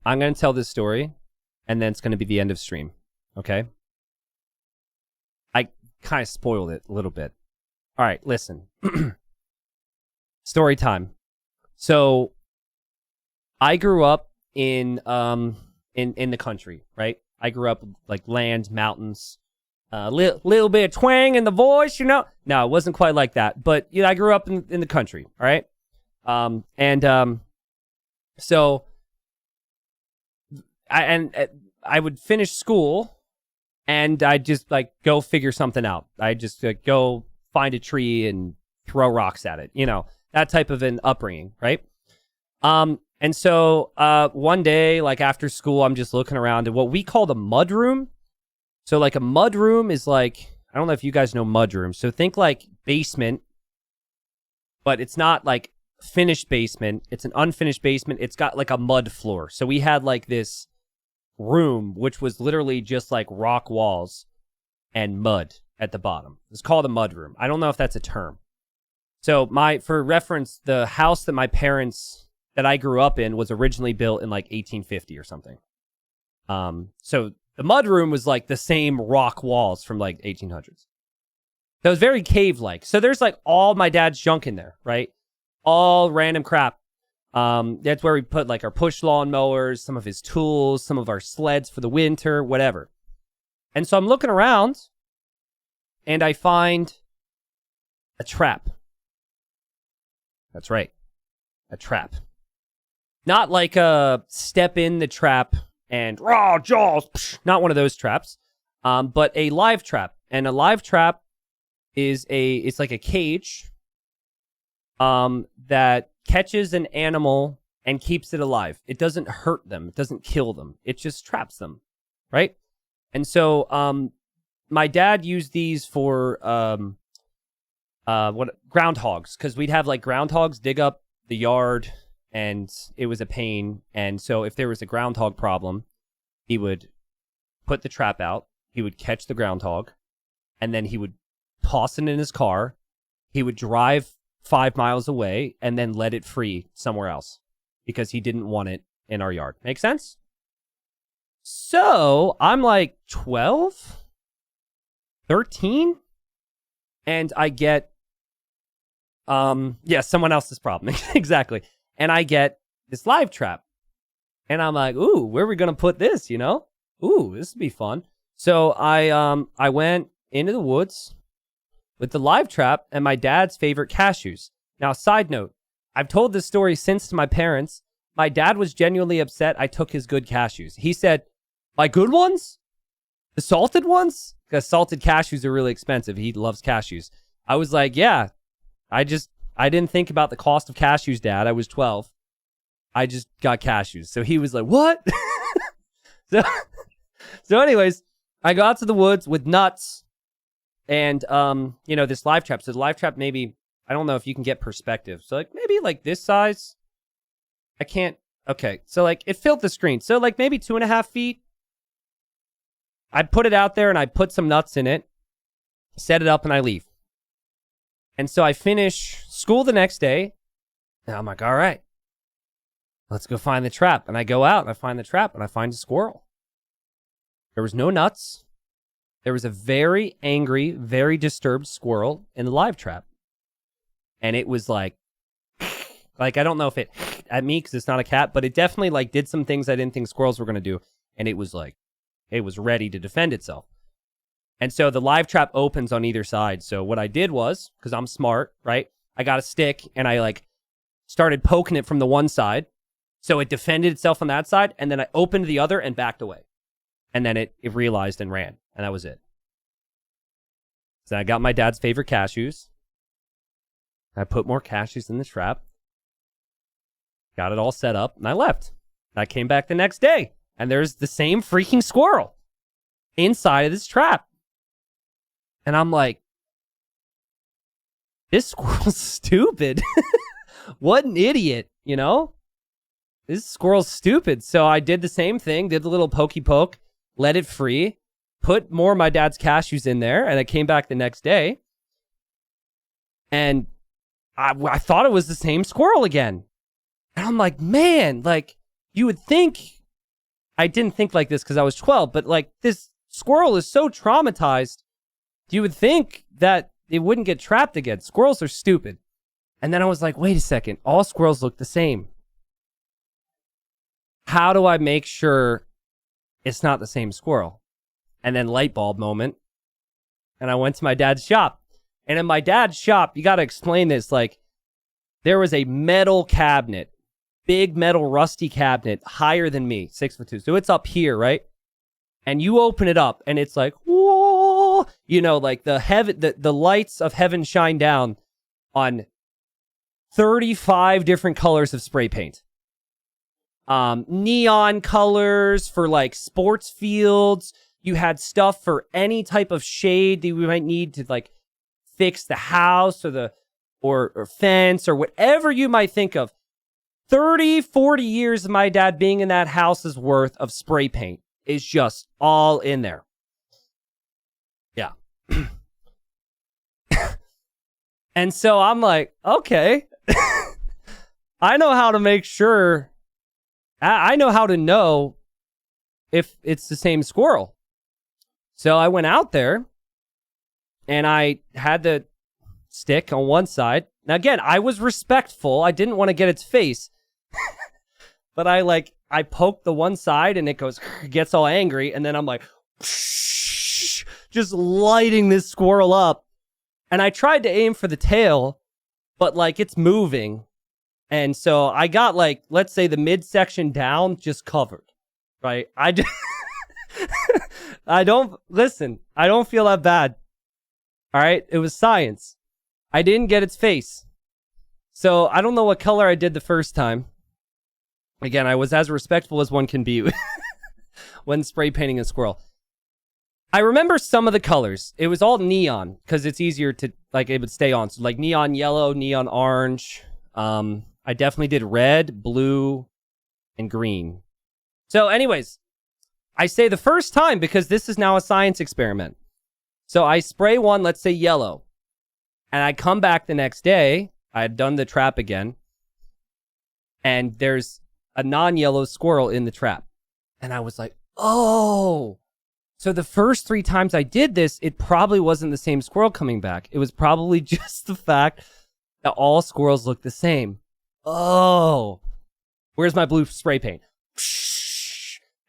I'm going to tell this story, and then it's going to be the end of stream. Okay? I kind of spoiled it a little bit. All right, listen. Story time. So, I grew up in the country, right? I grew up like land, mountains, little bit of twang in the voice, you know. No, it wasn't quite like that, but you know, I grew up in the country, all right. So I would finish school, and I'd just like go figure something out. I just go find a tree and throw rocks at it, you know, that type of an upbringing, right? And so one day, like after school, I'm just looking around at what we call the mud room. So like a mud room is like, I don't know if you guys know mud rooms. So think like basement, but it's not like finished basement. It's an unfinished basement. It's got like a mud floor. So we had like this room, which was literally just like rock walls and mud at the bottom. It's called a mud room. I don't know if that's a term. So for reference, the house that I grew up in was originally built in like 1850 or something. So the mud room was like the same rock walls from like 1800s. So it was very cave-like. So there's like all my dad's junk in there, right? All random crap. That's where we put like our push lawn mowers, some of his tools, some of our sleds for the winter, whatever. And so I'm looking around, and I find a trap. That's right, a trap. Not like a step in the trap and raw jaws, psh, not one of those traps, but a live trap. And a live trap is it's like a cage that catches an animal and keeps it alive. It doesn't hurt them. It doesn't kill them. It just traps them, right? And so my dad used these for groundhogs, because we'd have like groundhogs dig up the yard, and it was a pain. And so if there was a groundhog problem, he would put the trap out, he would catch the groundhog, and then he would toss it in his car. He would drive 5 miles away and then let it free somewhere else because he didn't want it in our yard. Make sense? So I'm like 12, 13, and I get, someone else's problem. Exactly. And I get this live trap. And I'm like, ooh, where are we going to put this, you know? Ooh, this would be fun. So I went into the woods with the live trap and my dad's favorite cashews. Now, side note, I've told this story since to my parents. My dad was genuinely upset I took his good cashews. He said, my good ones? The salted ones? Because salted cashews are really expensive. He loves cashews. I was like, yeah, I didn't think about the cost of cashews, Dad. I was 12. I just got cashews. So he was like, what? So anyways, I go out to the woods with nuts and, this live trap. So the live trap, maybe, I don't know if you can get perspective. So like maybe like this size. I can't. Okay. So like it filled the screen. So like maybe 2.5 feet. I put it out there and I put some nuts in it, set it up, and I leave. And so I finish school the next day, and I'm like, all right, let's go find the trap. And I go out, and I find the trap, and I find a squirrel. There was no nuts. There was a very angry, very disturbed squirrel in the live trap. And it was like I don't know if it at me, because it's not a cat, but it definitely like did some things I didn't think squirrels were going to do. And it was like, it was ready to defend itself. And so the live trap opens on either side. So what I did was, because I'm smart, right? I got a stick and I like started poking it from the one side. So it defended itself on that side. And then I opened the other and backed away. And then it realized and ran. And that was it. So I got my dad's favorite cashews. I put more cashews in the trap. Got it all set up and I left. I came back the next day and there's the same freaking squirrel inside of this trap. And I'm like, this squirrel's stupid. What an idiot, you know? This squirrel's stupid. So I did the same thing, did the little pokey poke, let it free, put more of my dad's cashews in there, and I came back the next day. And I thought it was the same squirrel again. And I'm like, man, like, you would think I didn't think like this because I was 12, but like this squirrel is so traumatized, you would think that it wouldn't get trapped again. Squirrels are stupid. And then I was like, wait a second, all squirrels look the same. How do I make sure it's not the same squirrel? And then light bulb moment. And I went to my dad's shop. And in my dad's shop, you got to explain this. Like, there was a metal cabinet, big metal rusty cabinet, higher than me, 6'2". So it's up here, right? And you open it up, and it's like, whoa, you know, like the lights of heaven shine down on 35 different colors of spray paint. Neon colors for like sports fields. You had stuff for any type of shade that we might need to like fix the house or fence or whatever you might think of. 30, 40 years of my dad being in that house's worth of spray paint is just all in there. Yeah. And so I'm like, okay, I know how to make sure. I know how to know if it's the same squirrel. So I went out there and I had the stick on one side. Now, again, I was respectful. I didn't want to get its face. But I poked the one side and it gets all angry. And then I'm like, just lighting this squirrel up. And I tried to aim for the tail, but like it's moving. And so I got like, let's say the midsection down just covered, right? I don't feel that bad. All right. It was science. I didn't get its face. So I don't know what color I did the first time. Again, I was as respectful as one can be when spray painting a squirrel. I remember some of the colors. It was all neon because it's easier to, like, it would stay on. So like neon yellow, neon orange. I definitely did red, blue, and green. So anyways, I say the first time because this is now a science experiment. So I spray one, let's say yellow. And I come back the next day. I had done the trap again. And there's a non-yellow squirrel in the trap. And I was like, oh. So the first 3 times I did this, it probably wasn't the same squirrel coming back. It was probably just the fact that all squirrels look the same. Oh. Where's my blue spray paint?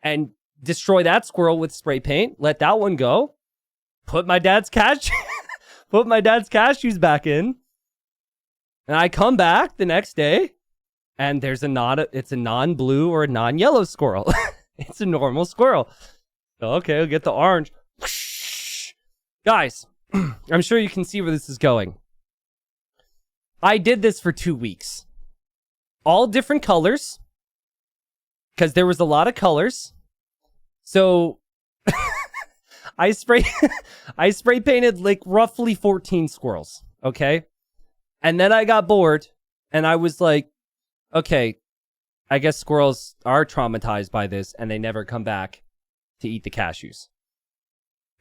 And destroy that squirrel with spray paint. Let that one go. Put my dad's cashews back in. And I come back the next day. And there's it's a non-blue or a non-yellow squirrel. It's a normal squirrel. Okay, I'll get the orange. Guys, I'm sure you can see where this is going. I did this for 2 weeks. All different colors. Because there was a lot of colors. So I spray painted like roughly 14 squirrels. Okay? And then I got bored. And I was like, okay, I guess squirrels are traumatized by this. And they never come back to eat the cashews.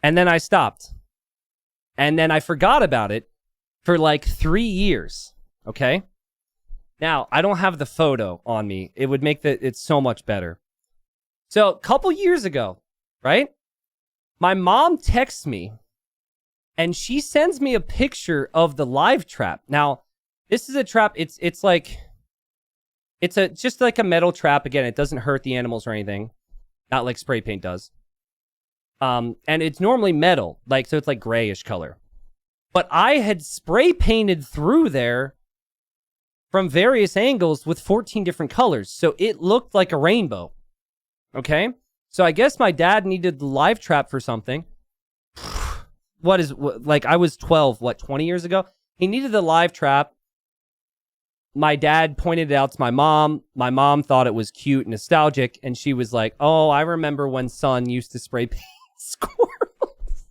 And then I stopped. And then I forgot about it for like 3 years. Okay? Now, I don't have the photo on me. It would make it so much better. So, a couple years ago, right? My mom texts me and she sends me a picture of the live trap. Now, this is a trap. It's just like a metal trap. Again, it doesn't hurt the animals or anything. Not like spray paint does. And it's normally metal, so it's like grayish color. But I had spray painted through there from various angles with 14 different colors. So it looked like a rainbow. Okay? So I guess my dad needed the live trap for something. I was 12, 20 years ago? He needed the live trap. My dad pointed it out to my mom. My mom thought it was cute and nostalgic. And she was like, oh, I remember when son used to spray paint squirrels.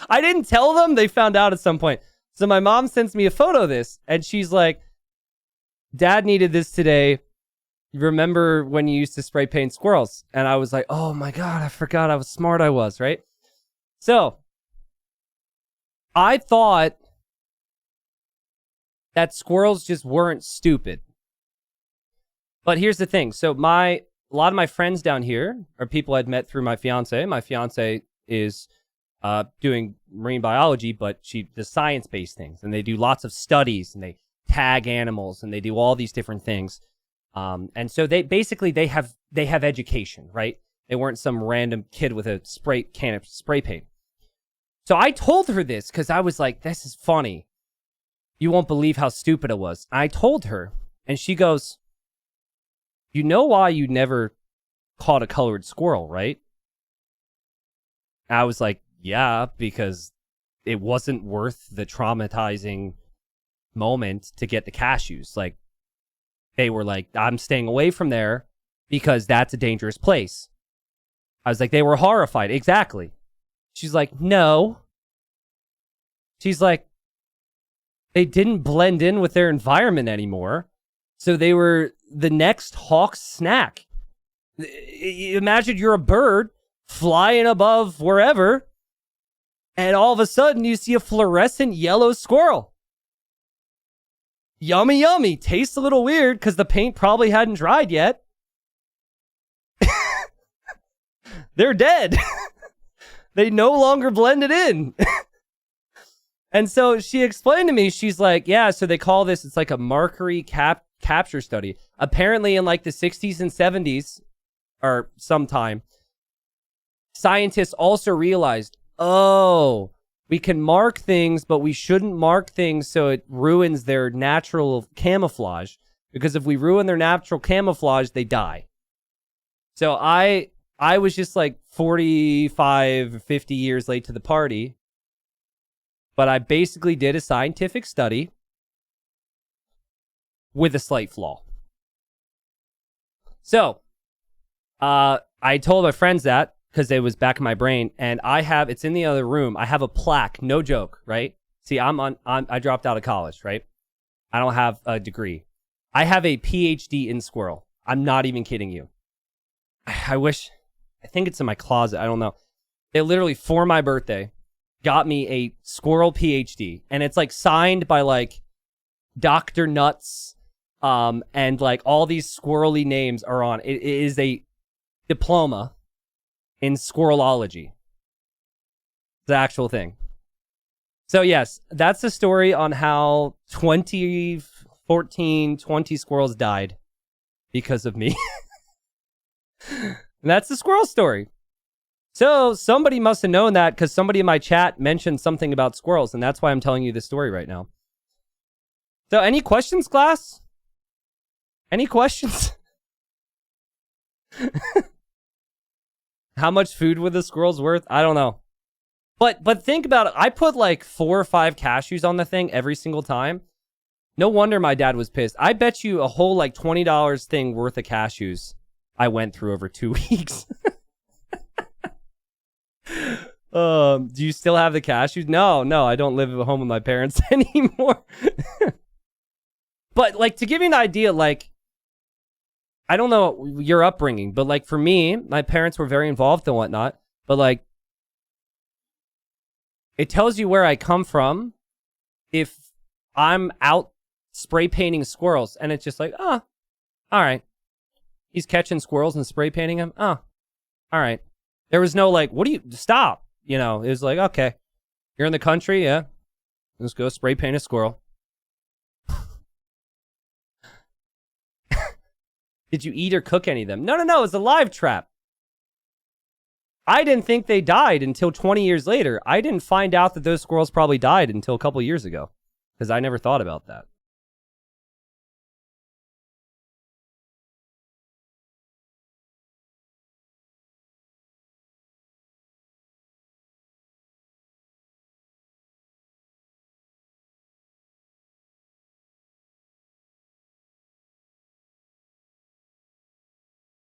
I didn't tell them. They found out at some point. So my mom sends me a photo of this. And she's like, Dad needed this today. Remember when you used to spray paint squirrels? And I was like, oh my God, I forgot how smart I was, right? So I thought that squirrels just weren't stupid. But here's the thing. So my a lot of my friends down here are people I'd met through my fiance. My fiance is doing marine biology, but she does science-based things, and they do lots of studies, and they tag animals, and they do all these different things. And so they have education, right? They weren't some random kid with a can of spray paint. So I told her this because I was like, this is funny. You won't believe how stupid it was. I told her, and she goes, you know why you never caught a colored squirrel, right? I was like, yeah, because it wasn't worth the traumatizing moment to get the cashews. Like, they were like, I'm staying away from there because that's a dangerous place. I was like, they were horrified. Exactly. She's like, no. She's like, they didn't blend in with their environment anymore. So they were the next hawk's snack. Imagine you're a bird flying above wherever, and all of a sudden you see a fluorescent yellow squirrel. Yummy, yummy. Tastes a little weird because the paint probably hadn't dried yet. They're dead. They no longer blended in. And so she explained to me, she's like, yeah, so they call this, it's like a Mercury capture study. Apparently in like the 60s and 70s, or sometime, scientists also realized, oh, we can mark things, but we shouldn't mark things so it ruins their natural camouflage. Because if we ruin their natural camouflage, they die. So I was just like 45, 50 years late to the party. But I basically did a scientific study with a slight flaw. So, I told my friends that because it was back in my brain, and it's in the other room. I have a plaque, no joke, right? See, I dropped out of college, right? I don't have a degree. I have a PhD in squirrel. I'm not even kidding you. I think it's in my closet. I don't know. They literally, for my birthday, got me a squirrel PhD, and it's like signed by like Dr. Nuts, and like all these squirrely names are on it. It is a diploma in squirrelology. The actual thing. So yes, that's the story on how 20 squirrels died because of me. And that's the squirrel story. So somebody must have known that because somebody in my chat mentioned something about squirrels, and that's why I'm telling you this story right now. So any questions, class? Any questions? How much food were the squirrels worth? I don't know. But think about it. I put like 4 or 5 cashews on the thing every single time. No wonder my dad was pissed. I bet you a whole like $20 thing worth of cashews I went through over 2 weeks. Do you still have the cashews? No, I don't live at home with my parents anymore. But like, to give you an idea, like, I don't know your upbringing, but like for me, my parents were very involved and whatnot, but like, it tells you where I come from if I'm out spray painting squirrels and it's just like, oh, all right. He's catching squirrels and spray painting them. Oh, all right. There was no like, what do you, stop. You know, it was like, okay, you're in the country. Yeah. Let's go spray paint a squirrel. Did you eat or cook any of them? No. It was a live trap. I didn't think they died until 20 years later. I didn't find out that those squirrels probably died until a couple years ago because I never thought about that.